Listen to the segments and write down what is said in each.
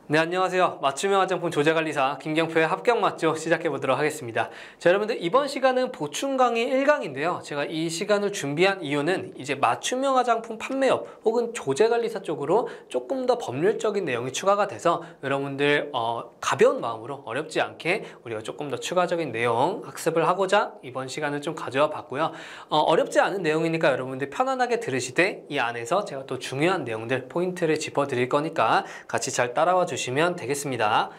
네, 안녕하세요. 맞춤형 화장품 조제관리사 김경표의 합격 맞죠? 시작해보도록 하겠습니다. 자, 여러분들 이번 시간은 보충 강의 1강인데요. 제가 이 시간을 준비한 이유는 이제 맞춤형 화장품 판매업 혹은 조제관리사 쪽으로 조금 더 법률적인 내용이 추가가 돼서 여러분들 가벼운 마음으로 어렵지 않게 우리가 조금 더 추가적인 내용 학습을 하고자 이번 시간을 좀 가져와 봤고요. 어렵지 않은 내용이니까 여러분들 편안하게 들으시되 이 안에서 제가 또 중요한 내용들 포인트를 짚어드릴 거니까 같이 잘 따라와 주시면 되겠습니다.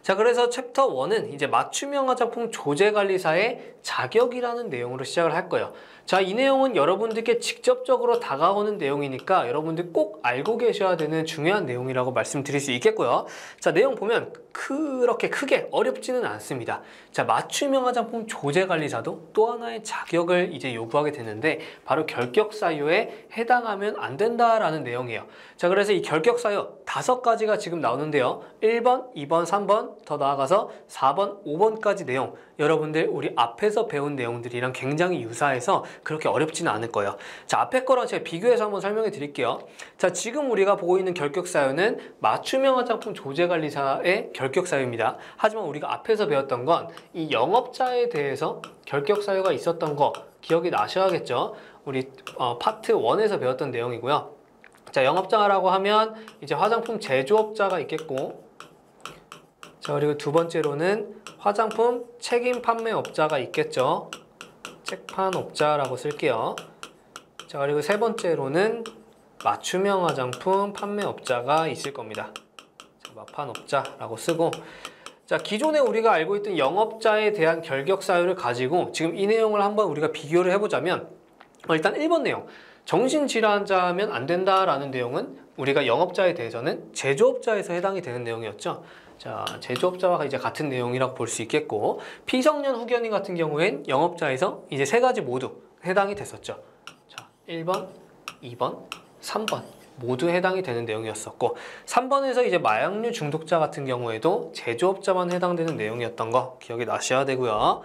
자, 그래서 챕터 1은 이제 맞춤형 화장품 조제관리사의 자격이라는 내용으로 시작을 할 거예요. 자, 이 내용은 여러분들께 직접적으로 다가오는 내용이니까 여러분들 꼭 알고 계셔야 되는 중요한 내용이라고 말씀드릴 수 있겠고요. 자, 내용 보면 그렇게 크게 어렵지는 않습니다. 자, 맞춤형 화장품 조제관리사도 또 하나의 자격을 이제 요구하게 되는데 바로 결격사유에 해당하면 안 된다라는 내용이에요. 자, 그래서 이 결격사유 5가지가 지금 나오는데요. 1번, 2번, 3번, 더 나아가서 4번, 5번까지 내용 여러분들 우리 앞에서 배운 내용들이랑 굉장히 유사해서 그렇게 어렵지는 않을 거예요. 자, 앞에 거랑 제가 비교해서 한번 설명해 드릴게요. 자, 지금 우리가 보고 있는 결격사유는 맞춤형 화장품 조제관리사의 결격사유입니다. 하지만 우리가 앞에서 배웠던 건 이 영업자에 대해서 결격사유가 있었던 거 기억이 나셔야겠죠. 우리 파트 1에서 배웠던 내용이고요. 자, 영업자라고 하면 이제 화장품 제조업자가 있겠고, 자, 그리고 두 번째로는 화장품 책임 판매업자가 있겠죠. 책판업자라고 쓸게요. 자, 그리고 세 번째로는 맞춤형 화장품 판매업자가 있을 겁니다. 자, 마판업자라고 쓰고, 자, 기존에 우리가 알고 있던 영업자에 대한 결격사유를 가지고 지금 이 내용을 한번 우리가 비교를 해보자면 일단 1번 내용, 정신질환자면 안 된다라는 내용은 우리가 영업자에 대해서는 제조업자에서 해당이 되는 내용이었죠. 자, 제조업자와 이제 같은 내용이라고 볼 수 있겠고, 피성년 후견인 같은 경우엔 영업자에서 이제 3가지 모두 해당이 됐었죠. 자, 1번, 2번, 3번 모두 해당이 되는 내용이었었고, 3번에서 이제 마약류 중독자 같은 경우에도 제조업자만 해당되는 내용이었던 거 기억이 나셔야 되고요.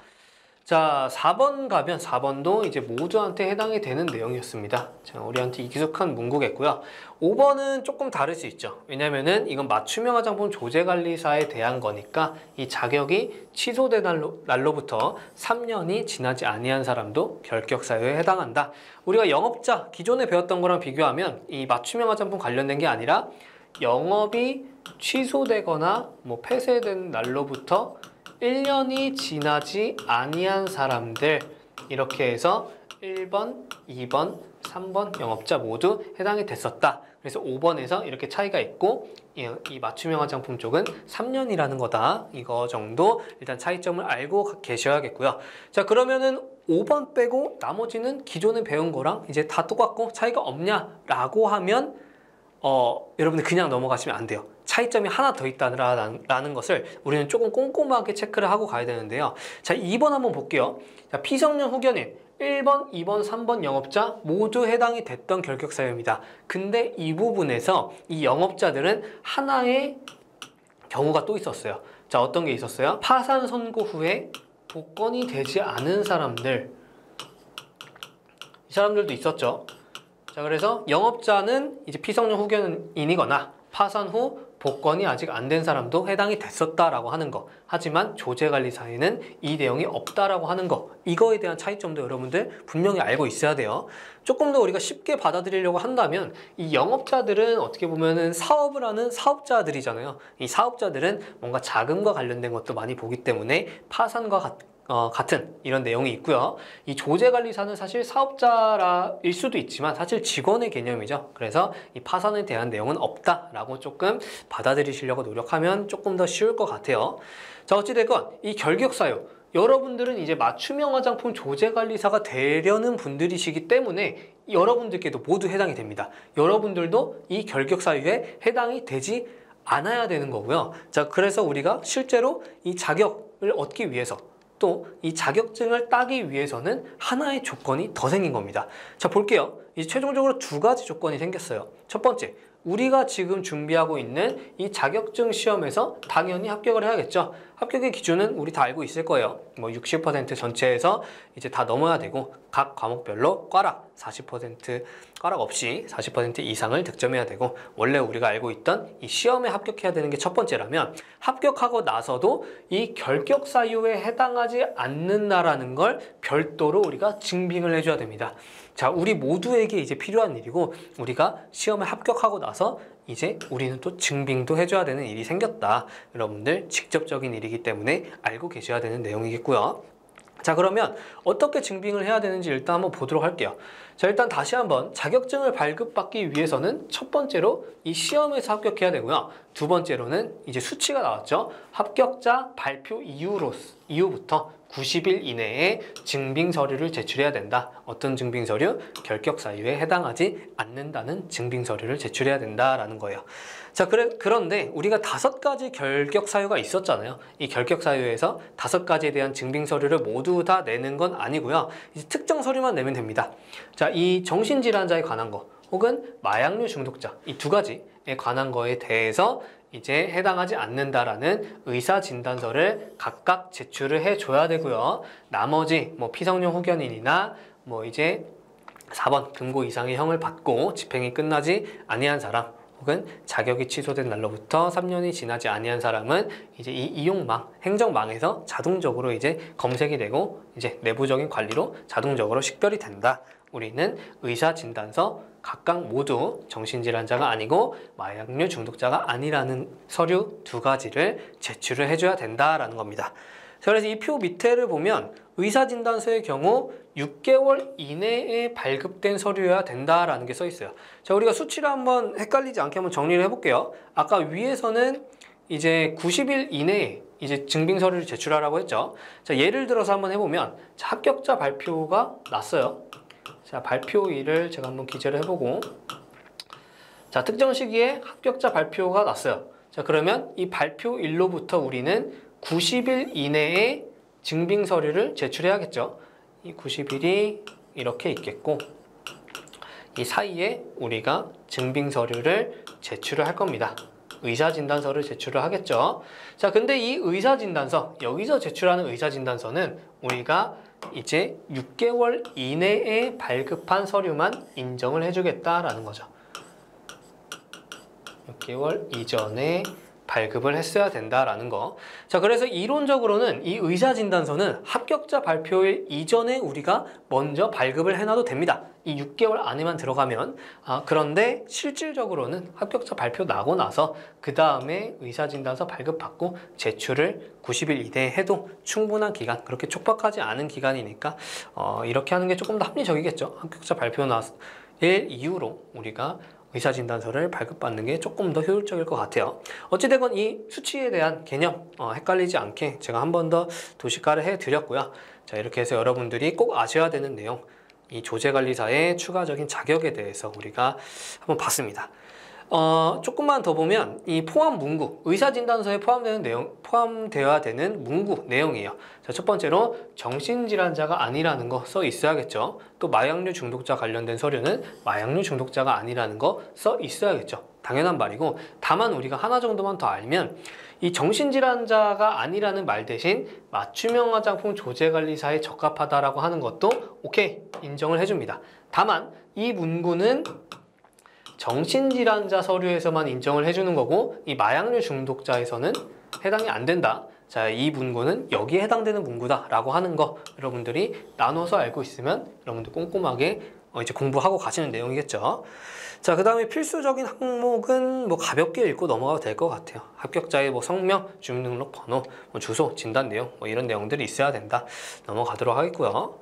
자, 4번 가면 4번도 이제 모두한테 해당이 되는 내용이었습니다. 자, 우리한테 익숙한 문구겠고요. 5번은 조금 다를 수 있죠. 왜냐면은 이건 맞춤형 화장품 조제관리사에 대한 거니까 이 자격이 취소된 날로부터 3년이 지나지 아니한 사람도 결격사유에 해당한다. 우리가 영업자 기존에 배웠던 거랑 비교하면 이 맞춤형 화장품 관련된 게 아니라 영업이 취소되거나 뭐 폐쇄된 날로부터 1년이 지나지 아니한 사람들, 이렇게 해서 1번, 2번, 3번 영업자 모두 해당이 됐었다. 그래서 5번에서 이렇게 차이가 있고 이 맞춤형 화장품 쪽은 3년이라는 거다. 이거 정도 일단 차이점을 알고 계셔야겠고요. 자, 그러면은 5번 빼고 나머지는 기존에 배운 거랑 이제 다 똑같고 차이가 없냐라고 하면 여러분들 그냥 넘어가시면 안 돼요. 차이점이 하나 더 있다는 것을 우리는 조금 꼼꼼하게 체크를 하고 가야 되는데요. 자, 2번 한번 볼게요. 자, 피성년 후견인 1번, 2번, 3번 영업자 모두 해당이 됐던 결격사유입니다. 근데 이 부분에서 이 영업자들은 하나의 경우가 또 있었어요. 자, 어떤 게 있었어요? 파산 선고 후에 복권이 되지 않은 사람들, 이 사람들도 있었죠. 자, 그래서 영업자는 이제 피성년 후견인이거나 파산 후 복권이 아직 안 된 사람도 해당이 됐었다라고 하는 거. 하지만 조제관리사에는 이 내용이 없다라고 하는 거. 이거에 대한 차이점도 여러분들 분명히 알고 있어야 돼요. 조금 더 우리가 쉽게 받아들이려고 한다면 이 영업자들은 어떻게 보면은 사업을 하는 사업자들이잖아요. 이 사업자들은 뭔가 자금과 관련된 것도 많이 보기 때문에 파산과 같은 이런 내용이 있고요. 이 조제관리사는 사실 사업자일 수도 있지만 사실 직원의 개념이죠. 그래서 이 파산에 대한 내용은 없다라고 조금 받아들이시려고 노력하면 조금 더 쉬울 것 같아요. 자, 어찌됐건 이 결격사유, 여러분들은 이제 맞춤형 화장품 조제관리사가 되려는 분들이시기 때문에 여러분들께도 모두 해당이 됩니다. 여러분들도 이 결격사유에 해당이 되지 않아야 되는 거고요. 자, 그래서 우리가 실제로 이 자격을 얻기 위해서 또 이 자격증을 따기 위해서는 하나의 조건이 더 생긴 겁니다. 자, 볼게요. 이제 최종적으로 2가지 조건이 생겼어요. 첫 번째, 우리가 지금 준비하고 있는 이 자격증 시험에서 당연히 합격을 해야겠죠. 합격의 기준은 우리 다 알고 있을 거예요. 뭐 60% 전체에서 이제 다 넘어야 되고 각 과목별로 꽈락 40% 꽈락 없이 40% 이상을 득점해야 되고, 원래 우리가 알고 있던 이 시험에 합격해야 되는 게 첫 번째라면 합격하고 나서도 이 결격 사유에 해당하지 않는다라는 걸 별도로 우리가 증빙을 해줘야 됩니다. 자, 우리 모두에게 이제 필요한 일이고, 우리가 시험에 합격하고 나서 이제 우리는 또 증빙도 해줘야 되는 일이 생겼다. 여러분들 직접적인 일이기 때문에 알고 계셔야 되는 내용이겠고요. 자, 그러면 어떻게 증빙을 해야 되는지 일단 한번 보도록 할게요. 자, 일단 다시 한번 자격증을 발급받기 위해서는 첫 번째로 이 시험에서 합격해야 되고요. 두 번째로는 이제 수치가 나왔죠. 합격자 발표 이후부터 90일 이내에 증빙 서류를 제출해야 된다. 어떤 증빙 서류? 결격 사유에 해당하지 않는다는 증빙 서류를 제출해야 된다라는 거예요. 자, 그런데 우리가 5가지 결격 사유가 있었잖아요. 이 결격 사유에서 5가지에 대한 증빙 서류를 모두 다 내는 건 아니고요. 이제 특정 서류만 내면 됩니다. 자, 이 정신질환자에 관한 거 혹은 마약류 중독자, 이 2가지에 관한 거에 대해서 이제 해당하지 않는다라는 의사진단서를 각각 제출을 해줘야 되고요. 나머지 뭐 피성령 후견인이나 뭐 이제 4번 금고 이상의 형을 받고 집행이 끝나지 아니한 사람, 혹은 자격이 취소된 날로부터 3년이 지나지 아니한 사람은 이제 이 이용망, 행정망에서 자동적으로 이제 검색이 되고 이제 내부적인 관리로 자동적으로 식별이 된다. 우리는 의사진단서 각각 모두 정신질환자가 아니고 마약류 중독자가 아니라는 서류 2가지를 제출을 해줘야 된다라는 겁니다. 그래서 이 표 밑에를 보면 의사진단서의 경우 6개월 이내에 발급된 서류여야 된다라는 게 써 있어요. 자, 우리가 수치를 한번 헷갈리지 않게 한번 정리를 해볼게요. 아까 위에서는 이제 90일 이내에 이제 증빙 서류를 제출하라고 했죠. 자, 예를 들어서 한번 해보면, 자, 합격자 발표가 났어요. 자, 발표일을 제가 한번 기재를 해보고, 자, 특정 시기에 합격자 발표가 났어요. 자, 그러면 이 발표일로부터 우리는 90일 이내에 증빙 서류를 제출해야겠죠. 이 90일이 이렇게 있겠고, 이 사이에 우리가 증빙 서류를 제출을 할 겁니다. 의사진단서를 제출을 하겠죠. 자, 근데 이 의사진단서, 여기서 제출하는 의사진단서는 우리가 이제 6개월 이내에 발급한 서류만 인정을 해주겠다라는 거죠. 6개월 이전에 발급을 했어야 된다라는 거. 자, 그래서 이론적으로는 이 의사진단서는 합격자 발표일 이전에 우리가 먼저 발급을 해놔도 됩니다. 이 6개월 안에만 들어가면. 그런데 실질적으로는 합격자 발표 나고 나서 그 다음에 의사진단서 발급받고 제출을 90일 이내에 해도 충분한 기간, 그렇게 촉박하지 않은 기간이니까 이렇게 하는 게 조금 더 합리적이겠죠. 합격자 발표 일 이후로 우리가 의사진단서를 발급받는 게 조금 더 효율적일 것 같아요. 어찌되건 이 수치에 대한 개념 헷갈리지 않게 제가 한 번 더 도식화를 해드렸고요. 자, 이렇게 해서 여러분들이 꼭 아셔야 되는 내용, 이 조제관리사의 추가적인 자격에 대해서 우리가 한번 봤습니다. 조금만 더 보면 이 포함 문구, 의사진단서에 포함되어야 되는 문구 내용이에요. 자, 첫 번째로 정신질환자가 아니라는 거 써 있어야겠죠. 또 마약류 중독자 관련된 서류는 마약류 중독자가 아니라는 거 써 있어야겠죠. 당연한 말이고, 다만 우리가 하나 정도만 더 알면 이 정신질환자가 아니라는 말 대신 맞춤형 화장품 조제관리사에 적합하다라고 하는 것도 오케이, 인정을 해줍니다. 다만 이 문구는 정신질환자 서류에서만 인정을 해주는 거고, 이 마약류 중독자에서는 해당이 안 된다. 자, 이 문구는 여기에 해당되는 문구다라고 하는 거 여러분들이 나눠서 알고 있으면 여러분들 꼼꼼하게 이제 공부하고 가시는 내용이겠죠. 자, 그 다음에 필수적인 항목은 뭐 가볍게 읽고 넘어가도 될 것 같아요. 합격자의 뭐 성명, 주민등록번호, 뭐 주소, 진단 내용, 뭐 이런 내용들이 있어야 된다. 넘어가도록 하겠고요.